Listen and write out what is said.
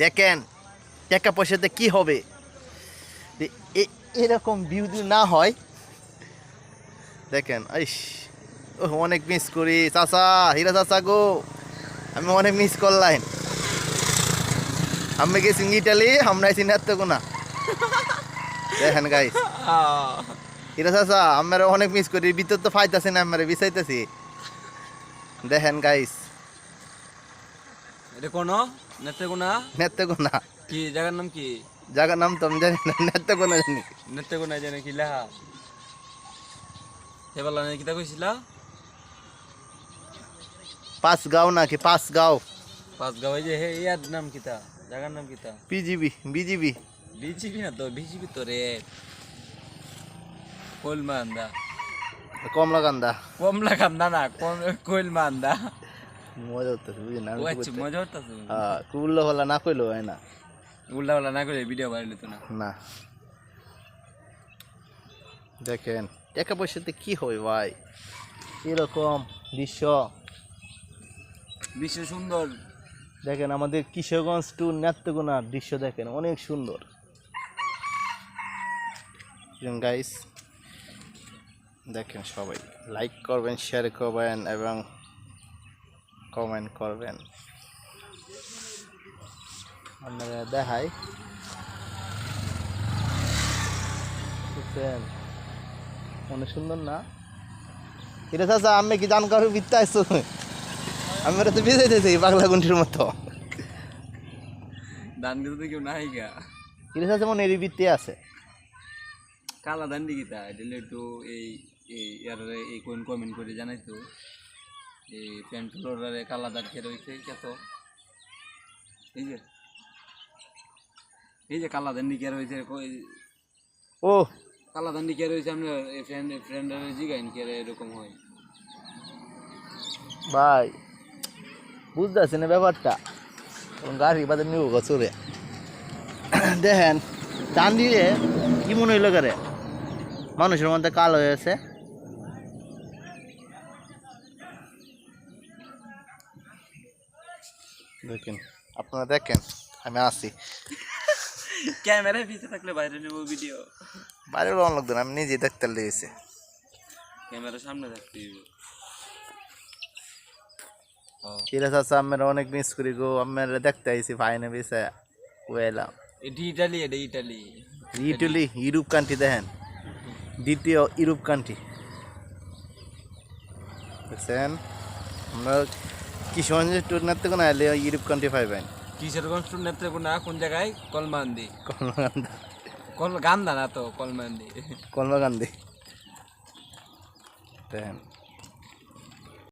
দেখেন টাকা পয়সাতে কি হবে এরকম ভিউ যদি না হয়। দেখেন ইস অনেক মিস করি চাচা, হীরা চাচা গো, আমি অনেক মিস করলাম। আমি গেছি ইটালি, আমরা আছি নেত্রকোনা। দেখেন গাইস, হীরা চাচা আমরা অনেক মিস করি, ভিতর তো ফাইতাছি না, আমরা বিছাইতেছি। দেখেন গাইস, এটা কোন নেত্রকোনা? নেত্রকোনা কি জায়গার নাম কি? জায়গার নাম তো আমি জানি না, নেত্রকোনা জানি। নেত্রকোনা জানে কি লেখা? এবার কিতা কইছিলা? পাঁচগাঁও নাকি পাঁচগাঁও? পাঁচগাঁও। এই যে হে ইয়ার নাম কিতা? জায়গার নাম কিতা? বিজিবি বিজিবি বিজিবি না তো, বিজিবি তো রে কোলমান্দা। কমলাকান্দা। কমলাকান্দা না, কোলমান্দা। মজা হতেছে বুঝি না, ও আচ্ছা, মজা হইতাছে। কুল্লো হলা না কইলো হয় না। উল্টা পাল্টা না করে ভিডিও ভাইরাল হতো না। না দেখেন টাকা পয়সাতে কি হবে ভাই, এরকম দৃশ্য। বিশ্ব সুন্দর। দেখেন আমাদের কিশোরগঞ্জ টু নেত্রকোনার দৃশ্য দেখেন, অনেক সুন্দর। গাইস দেখেন, সবাই লাইক করবেন, শেয়ার করবেন এবং কমেন্ট করবেন। আপনারা দেখাই বুঝছেন, অনেক সুন্দর না? এটা চাচা আমি কি জানকার বিত্তা আসছো? আমি তো বিজাইতেছি পাগলা গুন্ডির মতো। দান দিতে কেউ নাই গা। এটা চাচা মনে এই বৃত্তি আছে। কালা দান্ডি গীতা এটা একটু এই এই কোন কমেন্ট করে জানাই তো, এই প্যান্ট ফ্লোরারে কালা দাগ কে রয়েছে কত। এই যে কালা দান্ডি কে রয়েছে, ও কালা দান্ডি কে রয়েছে, আমরা ফ্রেন্ডের জিগাইন কে এরকম হয় ভাই, বুঝতে পারছি না ব্যাপারটা, গাড়ি বাদে নিব চলে। দেখেন টান দিয়ে কি মনে হইলো করে মানুষের মধ্যে কাল হয়েছে। দেখেন আপনারা দেখেন, আমি আসি। ক্যামেরায় পিছে থাকলে বাইরে নেব ভিডিও, বাইরে রং লাগতো না, আমি নিজে দেখতে লেগেছি। ক্যামেরার সামনে থাকতে ঠিক আছে, আমরা অনেক মিস করি গো, আমরা দেখতে আইছি ফাইনে বেসে ওয়েলাম। এটি ইটালি, এটা ইটালি। ইটালি ইউরোপ কান্ট্রি, দেখেন দ্বিতীয় ইউরোপ কান্ট্রি দেখছেন। আমরা কিশোরগঞ্জের টুর নেত্রকোনা এলে ইউরোপ কান্ট্রি পাইবেন। কিশোরগঞ্জ টু নেত্রকোনা কোন জায়গায়? কলমান্দি। কলমাকান্দা, গান্দা না তো, কলমান্দি। কলমাকান্দি দেখেন।